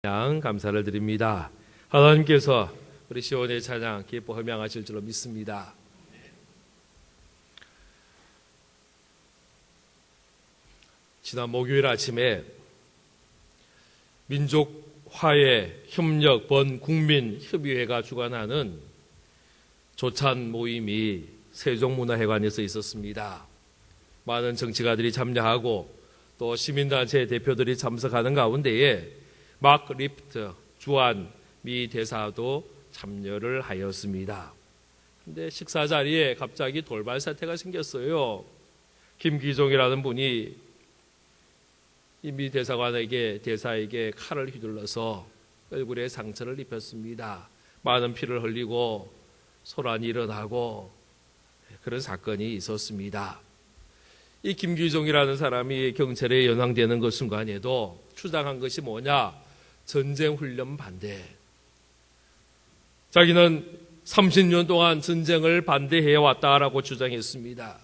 찬양 감사를 드립니다. 하나님께서 우리 시온의 찬양 기뻐 흠양하실 줄로 믿습니다. 지난 목요일 아침에 민족 화해 협력 번국민협의회가 주관하는 조찬 모임이 세종문화회관에서 있었습니다. 많은 정치가들이 참여하고 또 시민단체 대표들이 참석하는 가운데에 마크 리프트 주한 미 대사도 참여를 하였습니다. 그런데 식사 자리에 갑자기 돌발 사태가 생겼어요. 김기종이라는 분이 이 미 대사에게 칼을 휘둘러서 얼굴에 상처를 입혔습니다. 많은 피를 흘리고 소란이 일어나고 그런 사건이 있었습니다. 이 김기종이라는 사람이 경찰에 연황되는 그 순간에도 주장한 것이 뭐냐? 전쟁 훈련 반대. 자기는 30년 동안 전쟁을 반대해 왔다라고 주장했습니다.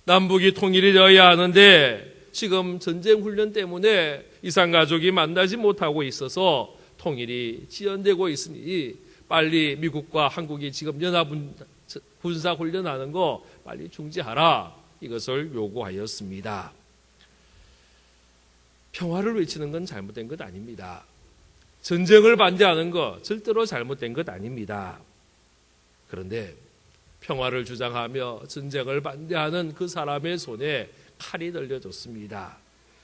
남북이 통일이 되어야 하는데 지금 전쟁 훈련 때문에 이산가족이 만나지 못하고 있어서 통일이 지연되고 있으니 빨리 미국과 한국이 지금 연합 군사 훈련하는 거 빨리 중지하라. 이것을 요구하였습니다. 평화를 외치는 건 잘못된 것 아닙니다. 전쟁을 반대하는 것 절대로 잘못된 것 아닙니다. 그런데 평화를 주장하며 전쟁을 반대하는 그 사람의 손에 칼이 들려졌습니다.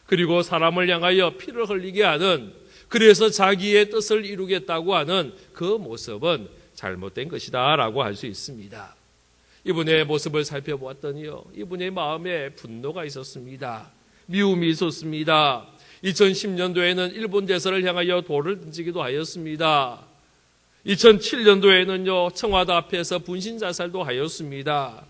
그리고 사람을 향하여 피를 흘리게 하는, 그래서 자기의 뜻을 이루겠다고 하는 그 모습은 잘못된 것이다 라고 할 수 있습니다. 이분의 모습을 살펴보았더니요, 이분의 마음에 분노가 있었습니다. 미움이 있었습니다. 2010년도에는 일본 대사를 향하여 돌을 던지기도 하였습니다. 2007년도에는요, 청와대 앞에서 분신 자살도 하였습니다.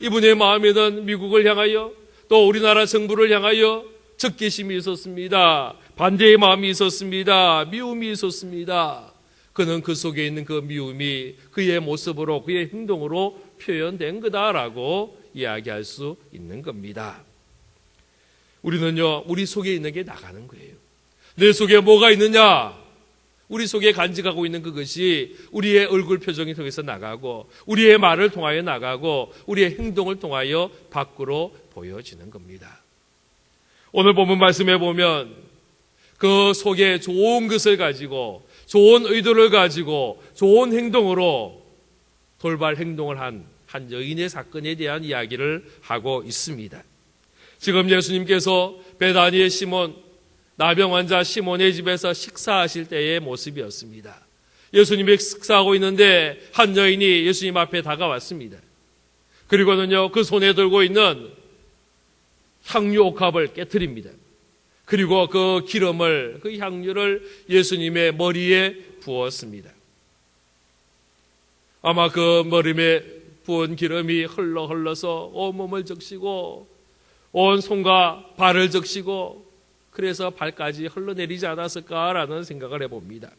이분의 마음에는 미국을 향하여 또 우리나라 정부를 향하여 적개심이 있었습니다. 반대의 마음이 있었습니다. 미움이 있었습니다. 그는 그 속에 있는 그 미움이 그의 모습으로, 그의 행동으로 표현된 거다라고 이야기할 수 있는 겁니다. 우리는요, 우리 속에 있는 게 나가는 거예요. 내 속에 뭐가 있느냐? 우리 속에 간직하고 있는 그것이 우리의 얼굴 표정이 통해서 나가고, 우리의 말을 통하여 나가고, 우리의 행동을 통하여 밖으로 보여지는 겁니다. 오늘 본문 말씀에 보면 그 속에 좋은 것을 가지고, 좋은 의도를 가지고, 좋은 행동으로 돌발 행동을 한 여인의 사건에 대한 이야기를 하고 있습니다. 지금 예수님께서 베다니의 시몬, 나병 환자 시몬의 집에서 식사하실 때의 모습이었습니다. 예수님이 식사하고 있는데 한 여인이 예수님 앞에 다가왔습니다. 그리고는요, 그 손에 들고 있는 향유 옥합을 깨트립니다. 그리고 그 기름을, 그 향유를 예수님의 머리에 부었습니다. 아마 그 머리에 부은 기름이 흘러서 온몸을 적시고 온 손과 발을 적시고 그래서 발까지 흘러내리지 않았을까라는 생각을 해봅니다.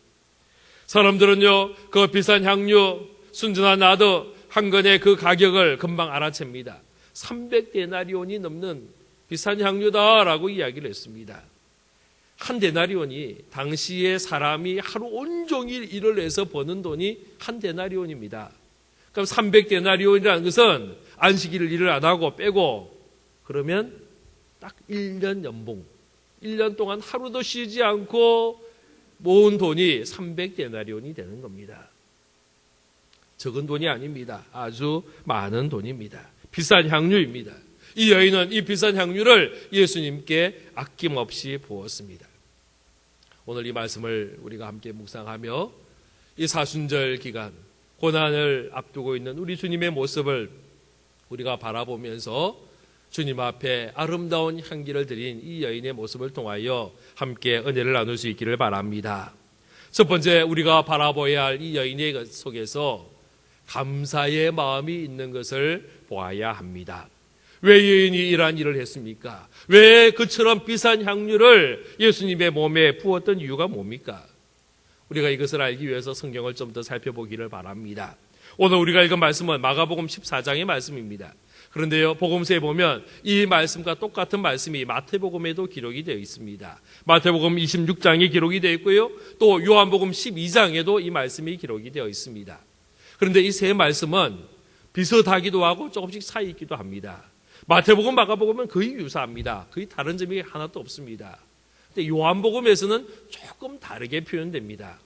사람들은요, 그 비싼 향유, 순전한 나드 한 건의 그 가격을 금방 알아챕니다. 300데나리온이 넘는 비싼 향유다라고 이야기를 했습니다. 한 데나리온이 당시에 사람이 하루 온종일 일을 해서 버는 돈이 한 데나리온입니다. 그럼 300데나리온이라는 것은 안식일을 일을 안 하고 빼고 그러면 딱 1년 연봉, 1년 동안 하루도 쉬지 않고 모은 돈이 300데나리온이 되는 겁니다. 적은 돈이 아닙니다. 아주 많은 돈입니다. 비싼 향유입니다. 이 여인은 이 비싼 향유를 예수님께 아낌없이 부었습니다. 오늘 이 말씀을 우리가 함께 묵상하며 이 사순절 기간, 고난을 앞두고 있는 우리 주님의 모습을 우리가 바라보면서 주님 앞에 아름다운 향기를 드린 이 여인의 모습을 통하여 함께 은혜를 나눌 수 있기를 바랍니다. 첫 번째, 우리가 바라봐야 할 이 여인의 속에서 감사의 마음이 있는 것을 보아야 합니다. 왜 여인이 이러한 일을 했습니까? 왜 그처럼 비싼 향유를 예수님의 몸에 부었던 이유가 뭡니까? 우리가 이것을 알기 위해서 성경을 좀 더 살펴보기를 바랍니다. 오늘 우리가 읽은 말씀은 마가복음 14장의 말씀입니다. 그런데요, 복음서에 보면 이 말씀과 똑같은 말씀이 마태복음에도 기록이 되어 있습니다. 마태복음 26장에 기록이 되어 있고요, 또 요한복음 12장에도 이 말씀이 기록이 되어 있습니다. 그런데 이 세 말씀은 비슷하기도 하고 조금씩 차이 있기도 합니다. 마태복음, 마가복음은 거의 유사합니다. 거의 다른 점이 하나도 없습니다. 근데 요한복음에서는 조금 다르게 표현됩니다.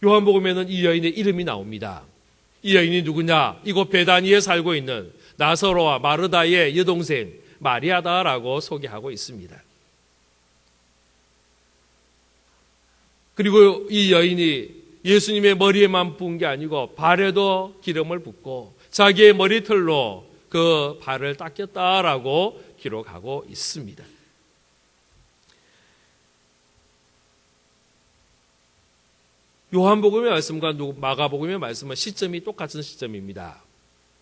요한복음에는 이 여인의 이름이 나옵니다. 이 여인이 누구냐? 이곳 베다니에 살고 있는 나사로와 마르다의 여동생 마리아다라고 소개하고 있습니다. 그리고 이 여인이 예수님의 머리에만 부은 게 아니고 발에도 기름을 붓고 자기의 머리털로 그 발을 닦였다라고 기록하고 있습니다. 요한복음의 말씀과 마가복음의 말씀은 시점이 똑같은 시점입니다.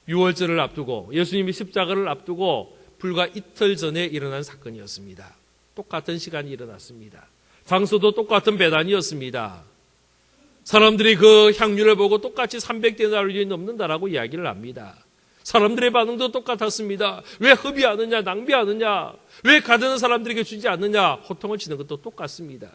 유월절을 앞두고 예수님이 십자가를 앞두고 불과 이틀 전에 일어난 사건이었습니다. 똑같은 시간이 일어났습니다. 장소도 똑같은 베단이었습니다. 사람들이 그 향유를 보고 똑같이 300데나리온이 넘는다라고 이야기를 합니다. 사람들의 반응도 똑같았습니다. 왜 허비하느냐, 낭비하느냐, 왜 가드는 사람들에게 주지 않느냐, 호통을 치는 것도 똑같습니다.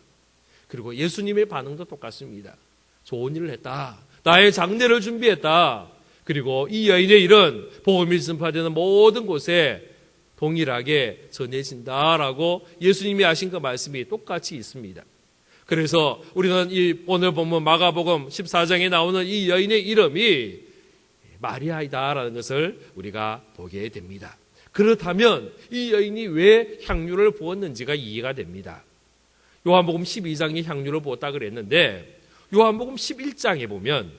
그리고 예수님의 반응도 똑같습니다. 좋은 일을 했다. 나의 장례를 준비했다. 그리고 이 여인의 일은 복음이 전파되는 모든 곳에 동일하게 전해진다라고 예수님이 하신 그 말씀이 똑같이 있습니다. 그래서 우리는 이 오늘 본문 마가복음 14장에 나오는 이 여인의 이름이 마리아이다라는 것을 우리가 보게 됩니다. 그렇다면 이 여인이 왜 향유를 부었는지가 이해가 됩니다. 요한복음 12장에 향유를 부었다 그랬는데 요한복음 11장에 보면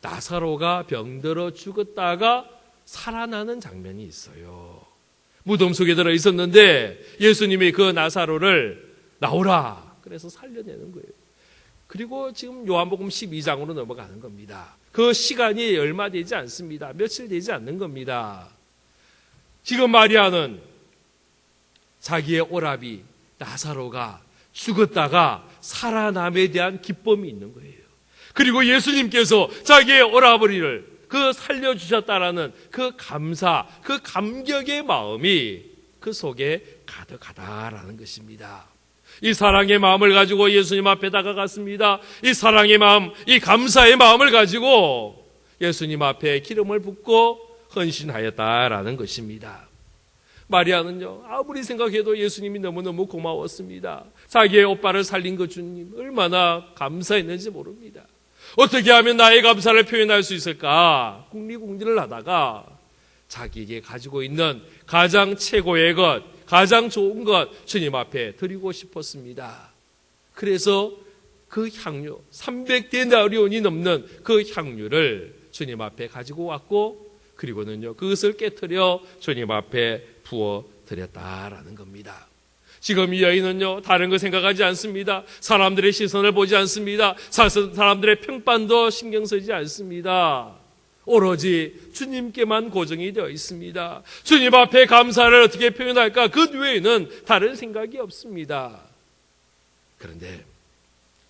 나사로가 병들어 죽었다가 살아나는 장면이 있어요. 무덤 속에 들어 있었는데 예수님이 그 나사로를 나오라 그래서 살려내는 거예요. 그리고 지금 요한복음 12장으로 넘어가는 겁니다. 그 시간이 얼마 되지 않습니다. 며칠 되지 않는 겁니다. 지금 마리아는 자기의 오라비 나사로가 죽었다가 살아남에 대한 기쁨이 있는 거예요. 그리고 예수님께서 자기의 오라버니를 그 살려주셨다라는 그 감사, 그 감격의 마음이 그 속에 가득하다라는 것입니다. 이 사랑의 마음을 가지고 예수님 앞에 다가갔습니다. 이 사랑의 마음, 이 감사의 마음을 가지고 예수님 앞에 기름을 붓고 헌신하였다라는 것입니다. 마리아는요, 아무리 생각해도 예수님이 너무너무 고마웠습니다. 자기의 오빠를 살린 그 주님 얼마나 감사했는지 모릅니다. 어떻게 하면 나의 감사를 표현할 수 있을까? 궁리궁리를 하다가 자기에게 가지고 있는 가장 최고의 것, 가장 좋은 것 주님 앞에 드리고 싶었습니다. 그래서 그 향유, 300데나리온이 넘는 그 향유를 주님 앞에 가지고 왔고 그리고는요, 그것을 깨트려 주님 앞에 부어 드렸다라는 겁니다. 지금 이 여인은요, 다른 거 생각하지 않습니다. 사람들의 시선을 보지 않습니다. 사람들의 평판도 신경 쓰지 않습니다. 오로지 주님께만 고정이 되어 있습니다. 주님 앞에 감사를 어떻게 표현할까? 그 외에는 다른 생각이 없습니다. 그런데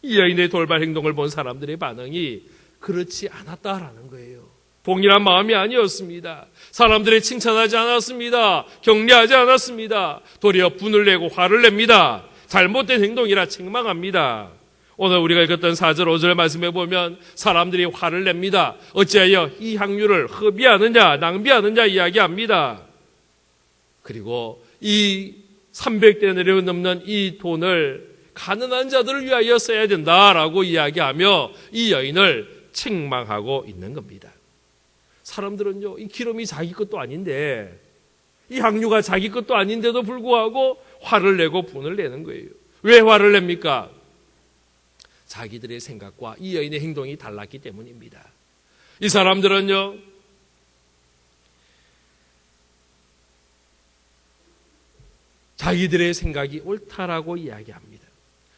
이 여인의 돌발 행동을 본 사람들의 반응이 그렇지 않았다라는 거예요. 동일한 마음이 아니었습니다. 사람들이 칭찬하지 않았습니다. 격려하지 않았습니다. 도리어 분을 내고 화를 냅니다. 잘못된 행동이라 책망합니다. 오늘 우리가 읽었던 4절 5절 말씀에 보면 사람들이 화를 냅니다. 어찌하여 이 향유를 허비하느냐 낭비하느냐 이야기합니다. 그리고 이 300데나리온 넘는 이 돈을 가난한 자들을 위하여 써야 된다라고 이야기하며 이 여인을 책망하고 있는 겁니다. 사람들은요, 이 기름이 자기 것도 아닌데, 이 향유가 자기 것도 아닌데도 불구하고 화를 내고 분을 내는 거예요. 왜 화를 냅니까? 자기들의 생각과 이 여인의 행동이 달랐기 때문입니다. 이 사람들은요, 자기들의 생각이 옳다라고 이야기합니다.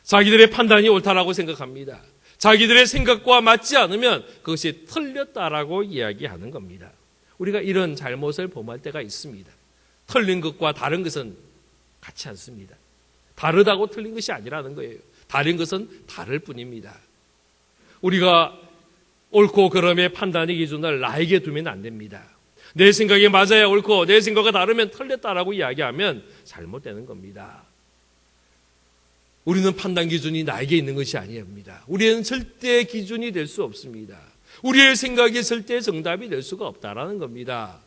자기들의 판단이 옳다라고 생각합니다. 자기들의 생각과 맞지 않으면 그것이 틀렸다라고 이야기하는 겁니다. 우리가 이런 잘못을 범할 때가 있습니다. 틀린 것과 다른 것은 같지 않습니다. 다르다고 틀린 것이 아니라는 거예요. 다른 것은 다를 뿐입니다. 우리가 옳고 그름의 판단의 기준을 나에게 두면 안 됩니다. 내 생각이 맞아야 옳고 내 생각과 다르면 틀렸다라고 이야기하면 잘못되는 겁니다. 우리는 판단 기준이 나에게 있는 것이 아닙니다. 우리는 절대 기준이 될 수 없습니다. 우리의 생각이 절대 정답이 될 수가 없다라는 겁니다.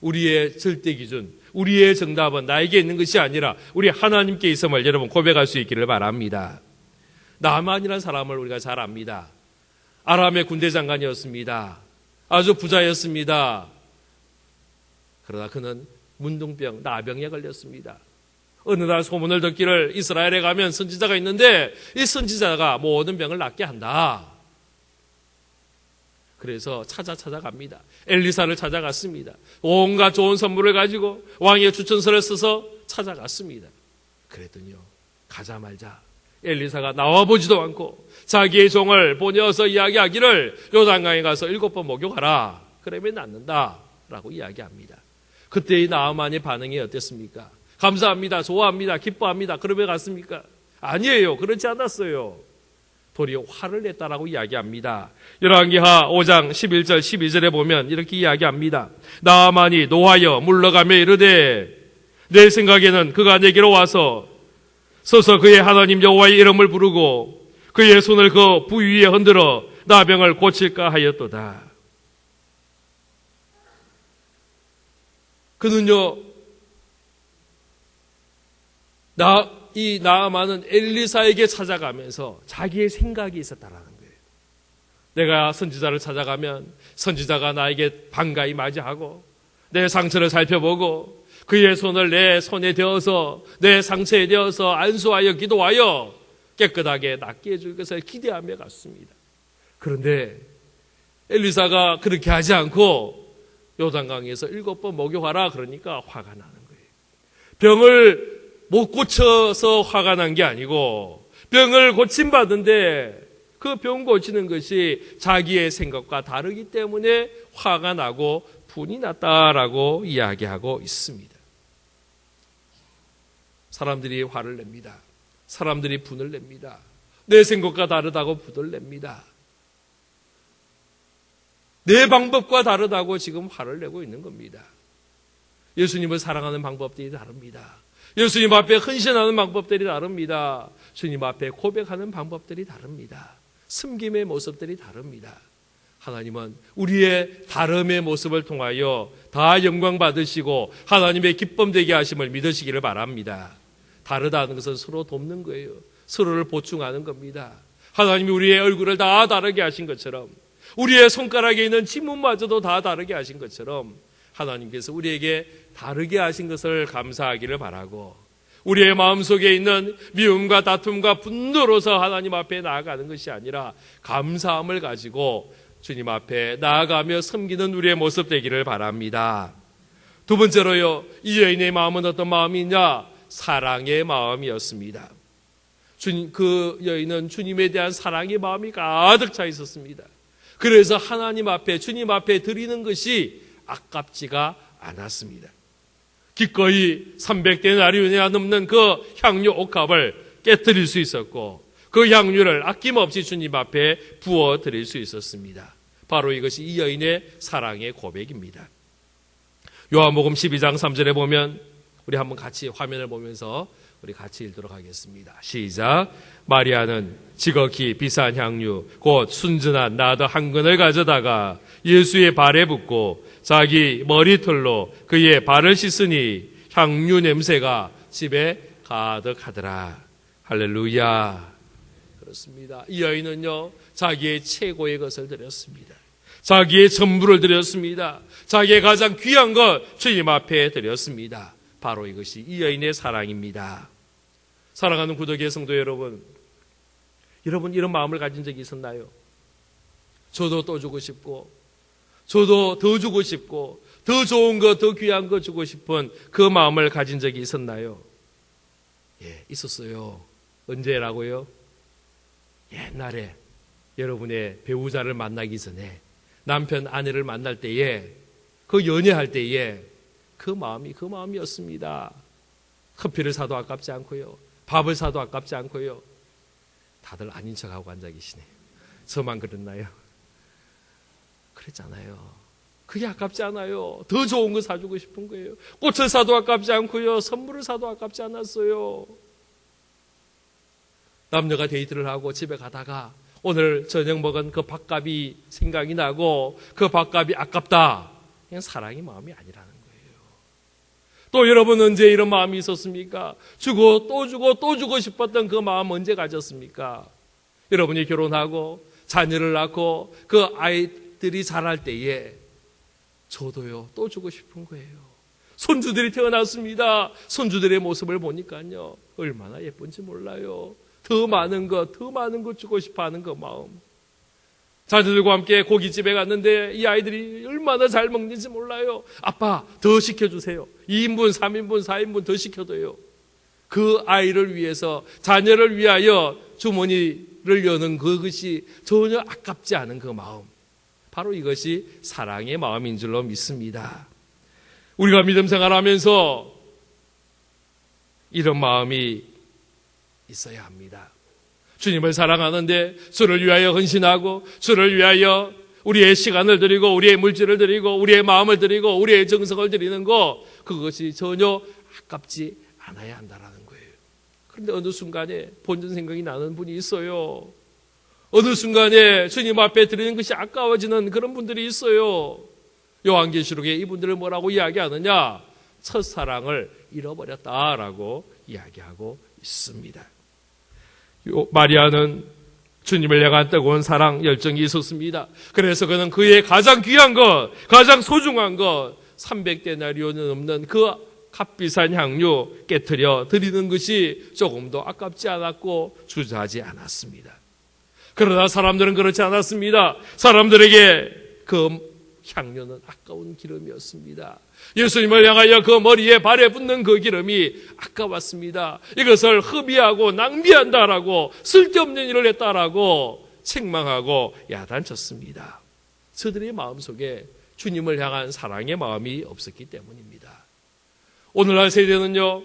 우리의 절대 기준, 우리의 정답은 나에게 있는 것이 아니라 우리 하나님께 있음을 여러분 고백할 수 있기를 바랍니다. 나만이라는 사람을 우리가 잘 압니다. 아람의 군대 장관이었습니다. 아주 부자였습니다. 그러나 그는 문둥병, 나병에 걸렸습니다. 어느 날 소문을 듣기를 이스라엘에 가면 선지자가 있는데 이 선지자가 모든 병을 낫게 한다. 그래서 찾아갑니다. 엘리사를 찾아갔습니다. 온갖 좋은 선물을 가지고 왕의 추천서를 써서 찾아갔습니다. 그랬더니요, 가자마자 엘리사가 나와보지도 않고 자기의 종을 보내어서 이야기하기를 요단강에 가서 7번 목욕하라. 그러면 낫는다. 라고 이야기합니다. 그때의 나아만의 반응이 어땠습니까? 감사합니다. 좋아합니다. 기뻐합니다. 그러면 갔습니까? 아니에요. 그렇지 않았어요. 도리어 화를 냈다라고 이야기합니다. 열왕기하 5장 11절 12절에 보면 이렇게 이야기합니다. 나아만이 노하여 물러가며 이르되 내 생각에는 그가 내게로 와서 서서 그의 하나님 여호와의 이름을 부르고 그의 손을 그 부위에 흔들어 나병을 고칠까 하였도다. 그는요, 이 나아만은 엘리사에게 찾아가면서 자기의 생각이 있었다라는 거예요. 내가 선지자를 찾아가면 선지자가 나에게 반가이 맞이하고 내 상처를 살펴보고 그의 손을 내 손에 대어서 내 상처에 대어서 안수하여 기도하여 깨끗하게 낫게 해줄 것을 기대하며 갔습니다. 그런데 엘리사가 그렇게 하지 않고 요단강에서 7번 목욕하라 그러니까 화가 나는 거예요. 병을 못 고쳐서 화가 난 게 아니고 병을 고침받은데 그 병 고치는 것이 자기의 생각과 다르기 때문에 화가 나고 분이 났다라고 이야기하고 있습니다. 사람들이 화를 냅니다. 사람들이 분을 냅니다. 내 생각과 다르다고 분을 냅니다. 내 방법과 다르다고 지금 화를 내고 있는 겁니다. 예수님을 사랑하는 방법들이 다릅니다. 예수님 앞에 헌신하는 방법들이 다릅니다. 주님 앞에 고백하는 방법들이 다릅니다. 숨김의 모습들이 다릅니다. 하나님은 우리의 다름의 모습을 통하여 다 영광 받으시고 하나님의 기쁨 되게 하심을 믿으시기를 바랍니다. 다르다는 것은 서로 돕는 거예요. 서로를 보충하는 겁니다. 하나님이 우리의 얼굴을 다 다르게 하신 것처럼 우리의 손가락에 있는 지문마저도 다 다르게 하신 것처럼 하나님께서 우리에게 다르게 하신 것을 감사하기를 바라고 우리의 마음속에 있는 미움과 다툼과 분노로서 하나님 앞에 나아가는 것이 아니라 감사함을 가지고 주님 앞에 나아가며 섬기는 우리의 모습 되기를 바랍니다. 두 번째로요, 이 여인의 마음은 어떤 마음이냐? 사랑의 마음이었습니다. 그 여인은 주님에 대한 사랑의 마음이 가득 차 있었습니다. 그래서 하나님 앞에 주님 앞에 드리는 것이 아깝지가 않았습니다. 기꺼이 300데나리온이나 넘는 그 향유 옥합을 깨뜨릴 수 있었고 그 향유를 아낌없이 주님 앞에 부어 드릴 수 있었습니다. 바로 이것이 이 여인의 사랑의 고백입니다. 요한복음 12장 3절에 보면 우리 한번 같이 화면을 보면서 우리 같이 읽도록 하겠습니다. 시작. 마리아는 지극히 비싼 향유 곧 순전한 나드 한 근을 가져다가 예수의 발에 붓고 자기 머리털로 그의 발을 씻으니 향유 냄새가 집에 가득하더라. 할렐루야. 그렇습니다. 이 여인은요, 자기의 최고의 것을 드렸습니다. 자기의 전부를 드렸습니다. 자기의 가장 귀한 것 주님 앞에 드렸습니다. 바로 이것이 이 여인의 사랑입니다. 사랑하는 구독의 성도 여러분, 여러분 이런 마음을 가진 적이 있었나요? 저도 또 주고 싶고 저도 더 주고 싶고 더 좋은 거, 더 귀한 거 주고 싶은 그 마음을 가진 적이 있었나요? 예, 있었어요. 언제라고요? 옛날에 여러분의 배우자를 만나기 전에 남편, 아내를 만날 때에 그 연애할 때에 그 마음이었습니다. 커피를 사도 아깝지 않고요. 밥을 사도 아깝지 않고요. 다들 아닌 척하고 앉아 계시네요. 저만 그랬나요? 그랬잖아요. 그게 아깝지 않아요. 더 좋은 거 사주고 싶은 거예요. 꽃을 사도 아깝지 않고요. 선물을 사도 아깝지 않았어요. 남녀가 데이트를 하고 집에 가다가 오늘 저녁 먹은 그 밥값이 생각이 나고 그 밥값이 아깝다. 그냥 사랑의 마음이 아니라는 거예요. 또 여러분 언제 이런 마음이 있었습니까? 주고 또 주고 또 주고 싶었던 그 마음 언제 가졌습니까? 여러분이 결혼하고 자녀를 낳고 그 아이들이 자랄 때에 저도요 또 주고 싶은 거예요. 손주들이 태어났습니다. 손주들의 모습을 보니까요 얼마나 예쁜지 몰라요. 더 많은 것 주고 싶어하는 그 마음. 자녀들과 함께 고깃집에 갔는데 이 아이들이 얼마나 잘 먹는지 몰라요. 아빠 더 시켜주세요. 2인분 3인분 4인분 더 시켜줘요. 그 아이를 위해서 자녀를 위하여 주머니를 여는 그것이 전혀 아깝지 않은 그 마음, 바로 이것이 사랑의 마음인 줄로 믿습니다. 우리가 믿음 생활하면서 이런 마음이 있어야 합니다. 주님을 사랑하는데 주를 위하여 헌신하고 주를 위하여 우리의 시간을 드리고 우리의 물질을 드리고 우리의 마음을 드리고 우리의 정성을 드리는 것, 그것이 전혀 아깝지 않아야 한다는 거예요. 그런데 어느 순간에 본전 생각이 나는 분이 있어요. 어느 순간에 주님 앞에 드리는 것이 아까워지는 그런 분들이 있어요. 요한계시록에 이분들을 뭐라고 이야기하느냐? 첫사랑을 잃어버렸다라고 이야기하고 있습니다. 마리아는 주님을 향한 뜨거운 사랑, 열정이 있었습니다. 그래서 그는 그의 가장 귀한 것, 가장 소중한 것, 300데나리온은 넘는 그 값비싼 향유 깨트려 드리는 것이 조금도 아깝지 않았고 주저하지 않았습니다. 그러나 사람들은 그렇지 않았습니다. 사람들에게 그 향료는 아까운 기름이었습니다. 예수님을 향하여 그 머리에 발에 붙는 그 기름이 아까웠습니다. 이것을 허비하고 낭비한다라고, 쓸데없는 일을 했다라고 책망하고 야단쳤습니다. 저들의 마음속에 주님을 향한 사랑의 마음이 없었기 때문입니다. 오늘날 세대는요,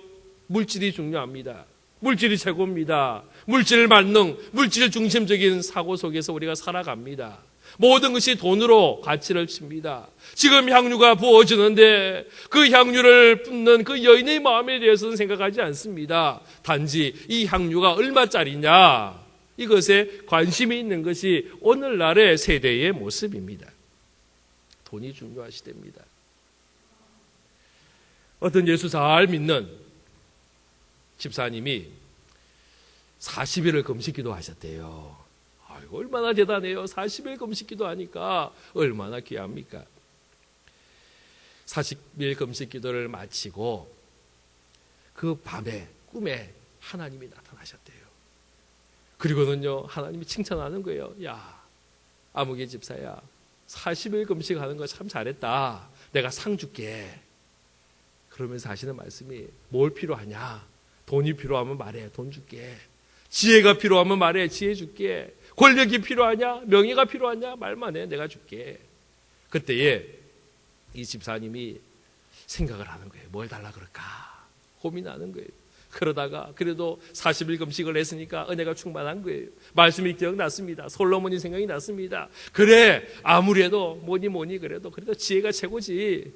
물질이 중요합니다. 물질이 최고입니다. 물질 만능, 물질 중심적인 사고 속에서 우리가 살아갑니다. 모든 것이 돈으로 가치를 칩니다. 지금 향유가 부어지는데 그 향유를 붓는 그 여인의 마음에 대해서는 생각하지 않습니다. 단지 이 향유가 얼마짜리냐, 이것에 관심이 있는 것이 오늘날의 세대의 모습입니다. 돈이 중요하시답니다. 어떤 예수 잘 믿는 집사님이 40일을 금식기도 하셨대요. 아이고, 얼마나 대단해요. 40일 금식기도 하니까 얼마나 귀합니까? 40일 금식기도를 마치고 그 밤에 꿈에 하나님이 나타나셨대요. 그리고는요, 하나님이 칭찬하는 거예요. 야, 아무개 집사야, 40일 금식하는 거 참 잘했다. 내가 상 줄게. 그러면서 하시는 말씀이, 뭘 필요하냐? 돈이 필요하면 말해. 돈 줄게. 지혜가 필요하면 말해. 지혜 줄게. 권력이 필요하냐? 명예가 필요하냐? 말만 해. 내가 줄게. 그때에 이 집사님이 생각을 하는 거예요. 뭘 달라 그럴까? 고민하는 거예요. 그러다가 그래도 40일 금식을 했으니까 은혜가 충만한 거예요. 말씀이 기억났습니다. 솔로몬이 생각이 났습니다. 그래, 아무래도 뭐니 그래도 지혜가 최고지.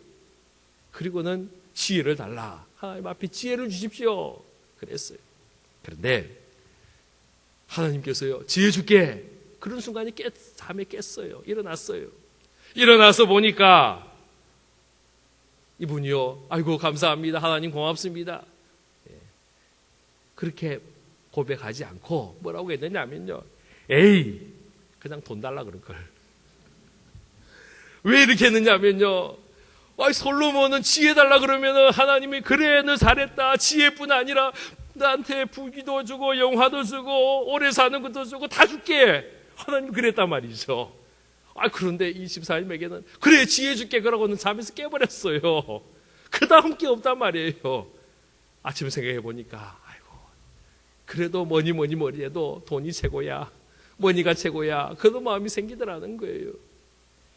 그리고는 지혜를 달라. 하나님 앞에 지혜를 주십시오. 그랬어요. 그런데 하나님께서요, 지혜 줄게. 그런 순간에 잠에 깼어요. 일어났어요. 일어나서 보니까 이분이요, 아이고 감사합니다. 하나님 고맙습니다. 그렇게 고백하지 않고 뭐라고 했느냐면요, 에이, 그냥 돈 달라 그런 걸. 왜 이렇게 했느냐면요, 솔로몬은 지혜 달라 그러면은 하나님이 그래, 너 잘했다. 지혜뿐 아니라 나한테 부귀도 주고 영화도 주고 오래 사는 것도 주고 다 줄게. 하나님 그랬단 말이죠. 그런데 이 집사님에게는 그래, 지혜 줄게 그러고는 잠에서 깨버렸어요. 그 다음 게 없단 말이에요. 아침에 생각해 보니까 그래도 뭐니 해도 돈이 최고야, 뭐니가 최고야, 그런 마음이 생기더라는 거예요.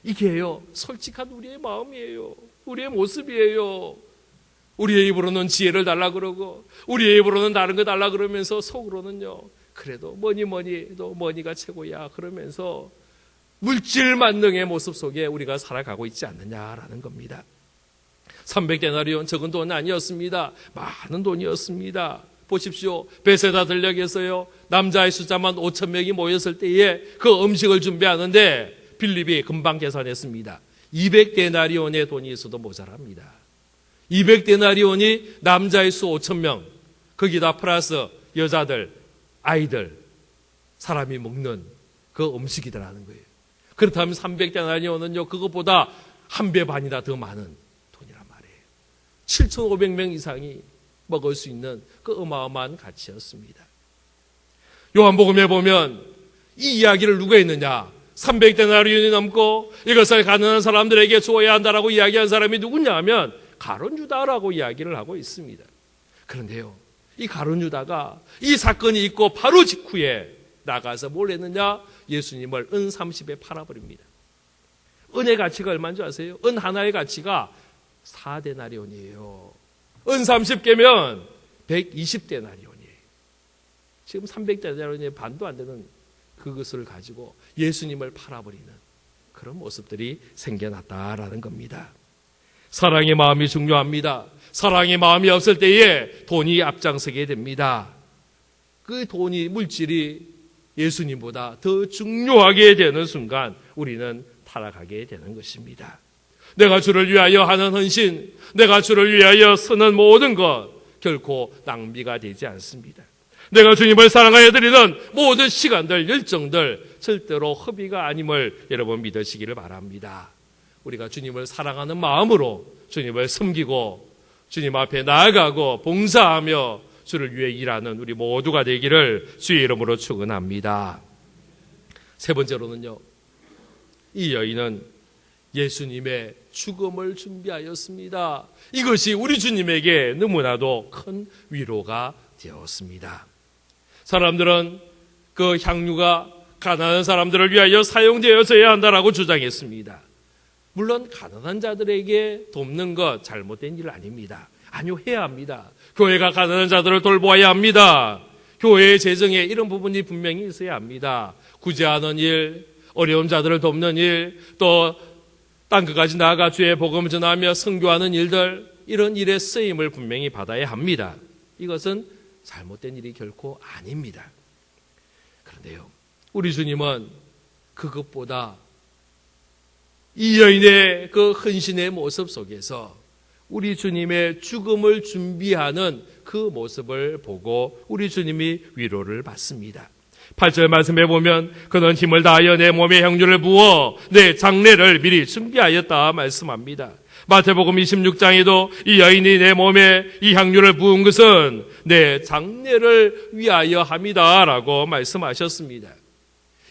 이게요, 솔직한 우리의 마음이에요. 우리의 모습이에요. 우리의 입으로는 지혜를 달라 그러고 우리의 입으로는 다른 거 달라 그러면서 속으로는요, 그래도 뭐니 해도 뭐니가 최고야 그러면서 물질 만능의 모습 속에 우리가 살아가고 있지 않느냐라는 겁니다. 300데나리온 적은 돈 아니었습니다. 많은 돈이었습니다. 보십시오. 베세다 들녘에서요, 남자의 숫자만 5,000명이 모였을 때에 그 음식을 준비하는데 빌립이 금방 계산했습니다. 200데나리온의 돈이 있어도 모자랍니다. 200데나리온이 남자의 수 5,000명, 거기다 플러스 여자들, 아이들, 사람이 먹는 그 음식이더라는 거예요. 그렇다면 300데나리온은요, 그것보다 한 배 반이나 더 많은 돈이란 말이에요. 7,500명 이상이 먹을 수 있는 그 어마어마한 가치였습니다. 요한복음에 보면 이 이야기를 누가 했느냐? 300데나리온이 넘고 이것을 가난한 사람들에게 주어야 한다라고 이야기한 사람이 누구냐 하면 가룟 유다라고 이야기를 하고 있습니다. 그런데요, 이 가룟 유다가 이 사건이 있고 바로 직후에 나가서 뭘 했느냐? 예수님을 은 30에 팔아버립니다. 은의 가치가 얼마인 줄 아세요? 은 하나의 가치가 4데나리온이에요. 은 30개면 120데나리온이에요. 지금 300데나리온의 반도 안 되는 그것을 가지고 예수님을 팔아버리는 그런 모습들이 생겨났다라는 겁니다. 사랑의 마음이 중요합니다. 사랑의 마음이 없을 때에 돈이 앞장서게 됩니다. 그 돈이, 물질이 예수님보다 더 중요하게 되는 순간 우리는 타락하게 되는 것입니다. 내가 주를 위하여 하는 헌신, 내가 주를 위하여 쓰는 모든 것 결코 낭비가 되지 않습니다. 내가 주님을 사랑하여 드리는 모든 시간들, 열정들 절대로 허비가 아님을 여러분 믿으시기를 바랍니다. 우리가 주님을 사랑하는 마음으로 주님을 섬기고 주님 앞에 나아가고 봉사하며 주를 위해 일하는 우리 모두가 되기를 주의 이름으로 축원합니다. 세 번째로는요, 이 여인은 예수님의 죽음을 준비하였습니다. 이것이 우리 주님에게 너무나도 큰 위로가 되었습니다. 사람들은 그 향유가 가난한 사람들을 위하여 사용되어서야 한다라고 주장했습니다. 물론 가난한 자들에게 돕는 것 잘못된 일 아닙니다. 아니요, 해야 합니다. 교회가 가난한 자들을 돌보아야 합니다. 교회의 재정에 이런 부분이 분명히 있어야 합니다. 구제하는 일, 어려운 자들을 돕는 일, 또 땅끝까지 나아가 주의 복음을 전하며 선교하는 일들, 이런 일에 쓰임을 분명히 받아야 합니다. 이것은 잘못된 일이 결코 아닙니다. 그런데요, 우리 주님은 그것보다 이 여인의 그 헌신의 모습 속에서 우리 주님의 죽음을 준비하는 그 모습을 보고 우리 주님이 위로를 받습니다. 8절 말씀에 보면 그는 힘을 다하여 내 몸에 향유를 부어 내 장례를 미리 준비하였다 말씀합니다. 마태복음 26장에도 이 여인이 내 몸에 이 향유를 부은 것은 내 장례를 위하여 함이다라고 말씀하셨습니다.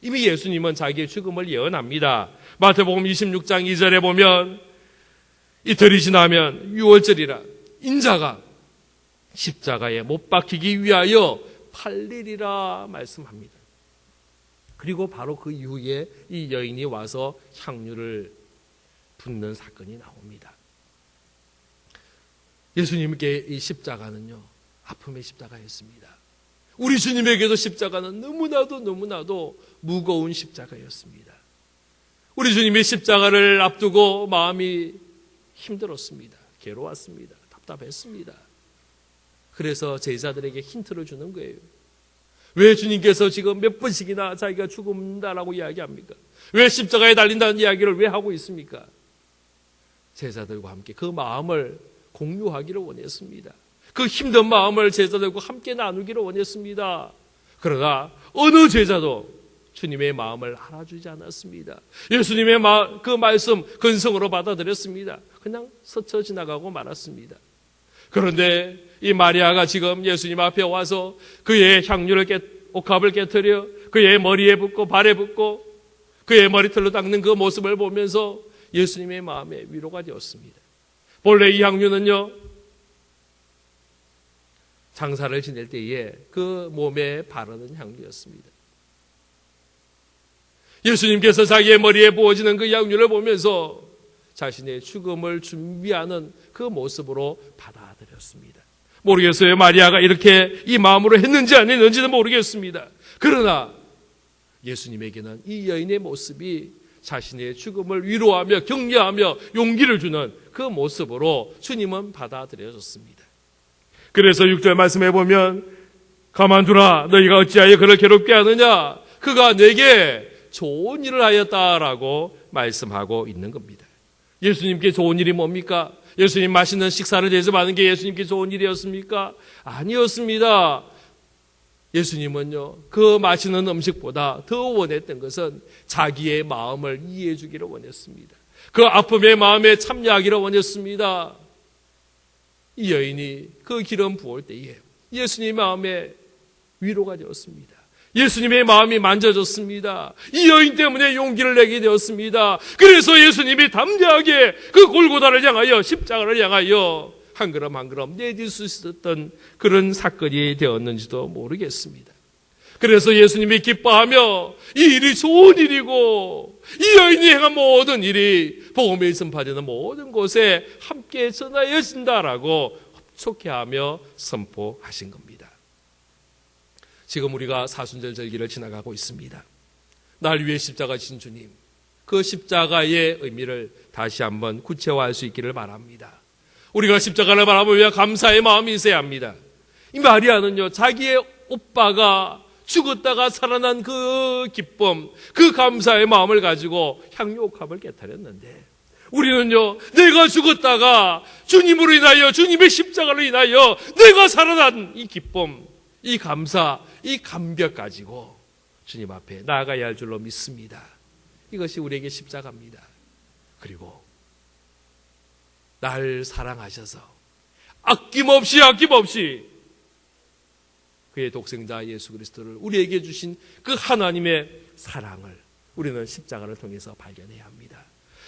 이미 예수님은 자기의 죽음을 예언합니다. 마태복음 26장 2절에 보면 이틀이 지나면 6월절이라 인자가 십자가에 못 박히기 위하여 팔리리라 말씀합니다. 그리고 바로 그 이후에 이 여인이 와서 향유를 붓는 사건이 나옵니다. 예수님께 이 십자가는요, 아픔의 십자가였습니다. 우리 주님에게도 십자가는 너무나도 무거운 십자가였습니다. 우리 주님이 십자가를 앞두고 마음이 힘들었습니다. 괴로웠습니다. 답답했습니다. 그래서 제자들에게 힌트를 주는 거예요. 왜 주님께서 지금 몇 번씩이나 자기가 죽는다라고 이야기합니까? 왜 십자가에 달린다는 이야기를 왜 하고 있습니까? 제자들과 함께 그 마음을 공유하기를 원했습니다. 그 힘든 마음을 제자들과 함께 나누기를 원했습니다. 그러나 어느 제자도 주님의 마음을 알아주지 않았습니다. 예수님의 그 말씀 근성으로 받아들였습니다. 그냥 스쳐 지나가고 말았습니다. 그런데 이 마리아가 지금 예수님 앞에 와서 그의 향유를 옥합을 깨트려 그의 머리에 붓고 발에 붓고 그의 머리털로 닦는 그 모습을 보면서 예수님의 마음에 위로가 되었습니다. 본래 이 향유는요, 장사를 지낼 때에 그 몸에 바르는 향유였습니다. 예수님께서 자기의 머리에 부어지는 그 향유를 보면서 자신의 죽음을 준비하는 그 모습으로 받아들였습니다. 모르겠어요. 마리아가 이렇게 이 마음으로 했는지 안 했는지는 모르겠습니다. 그러나 예수님에게는 이 여인의 모습이 자신의 죽음을 위로하며 격려하며 용기를 주는 그 모습으로 주님은 받아들여졌습니다. 그래서 6절 말씀해 보면 가만두라 너희가 어찌하여 그를 괴롭게 하느냐 그가 내게 좋은 일을 하였다라고 말씀하고 있는 겁니다. 예수님께 좋은 일이 뭡니까? 예수님 맛있는 식사를 대접하는 게 예수님께 좋은 일이었습니까? 아니었습니다. 예수님은요, 그 맛있는 음식보다 더 원했던 것은 자기의 마음을 이해해 주기를 원했습니다. 그 아픔의 마음에 참여하기를 원했습니다. 이 여인이 그 기름 부을 때에 예수님의 마음에 위로가 되었습니다. 예수님의 마음이 만져졌습니다. 이 여인 때문에 용기를 내게 되었습니다. 그래서 예수님이 담대하게 그 골고다를 향하여 십자가를 향하여 한 걸음 한 걸음 내딜 수 있었던 그런 사건이 되었는지도 모르겠습니다. 그래서 예수님이 기뻐하며 이 일이 좋은 일이고 이 여인이 행한 모든 일이 복음이 전파되는 모든 곳에 함께 전하여진다라고 흡족해하며 선포하신 겁니다. 지금 우리가 사순절 절기를 지나가고 있습니다. 날 위해 십자가 지신 주님, 그 십자가의 의미를 다시 한번 구체화할 수 있기를 바랍니다. 우리가 십자가를 바라보며 감사의 마음이 있어야 합니다. 이 마리아는요, 자기의 오빠가 죽었다가 살아난 그 기쁨, 그 감사의 마음을 가지고 향유옥합을 깨뜨렸는데 우리는요, 내가 죽었다가 주님으로 인하여 주님의 십자가로 인하여 내가 살아난 이 기쁨, 이 감사, 이 감격 가지고 주님 앞에 나아가야 할 줄로 믿습니다. 이것이 우리에게 십자가입니다. 그리고 날 사랑하셔서 아낌없이 그의 독생자 예수 그리스도를 우리에게 주신 그 하나님의 사랑을 우리는 십자가를 통해서 발견해야 합니다.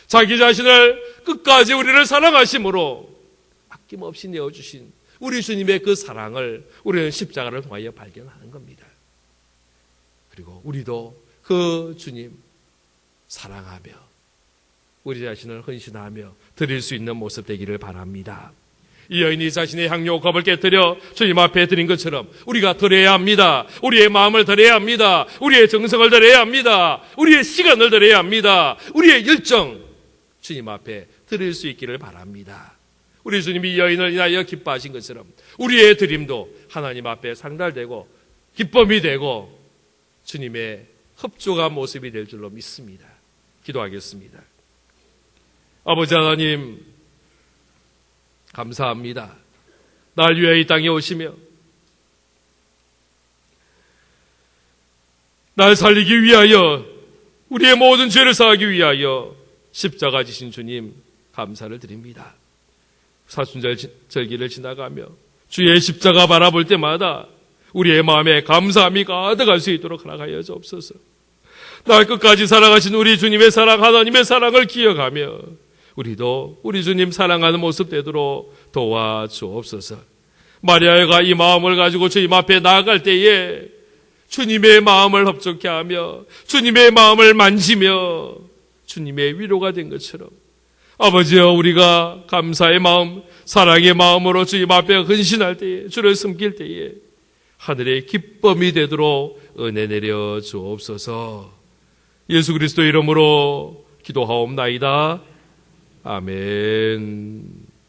자기 자신을 끝까지 우리를 사랑하심으로 아낌없이 내어주신 우리 주님의 그 사랑을 우리는 십자가를 통하여 발견하는 겁니다. 그리고 우리도 그 주님 사랑하며 우리 자신을 헌신하며 드릴 수 있는 모습 되기를 바랍니다. 이 여인이 자신의 향유옥합을 깨뜨려 주님 앞에 드린 것처럼 우리가 드려야 합니다. 우리의 마음을 드려야 합니다. 우리의 정성을 드려야 합니다. 우리의 시간을 드려야 합니다. 우리의 열정 주님 앞에 드릴 수 있기를 바랍니다. 우리 주님이 이 여인을 인하여 기뻐하신 것처럼 우리의 드림도 하나님 앞에 상달되고 기쁨이 되고 주님의 흡족한 모습이 될 줄로 믿습니다. 기도하겠습니다. 아버지 하나님, 감사합니다. 날 위해 이 땅에 오시며 날 살리기 위하여 우리의 모든 죄를 사하기 위하여 십자가 지신 주님 감사를 드립니다. 사순절 절기를 지나가며 주의 십자가 바라볼 때마다 우리의 마음에 감사함이 가득할 수 있도록 허락하여 주옵소서. 날 끝까지 사랑하신 우리 주님의 사랑, 하나님의 사랑을 기억하며 우리도 우리 주님 사랑하는 모습 되도록 도와주옵소서. 마리아가 이 마음을 가지고 주님 앞에 나아갈 때에 주님의 마음을 흡족해 하며 주님의 마음을 만지며 주님의 위로가 된 것처럼 아버지여, 우리가 감사의 마음, 사랑의 마음으로 주님 앞에 헌신할 때에, 주를 섬길 때에 하늘의 기쁨이 되도록 은혜 내려 주옵소서. 예수 그리스도 이름으로 기도하옵나이다. 아멘.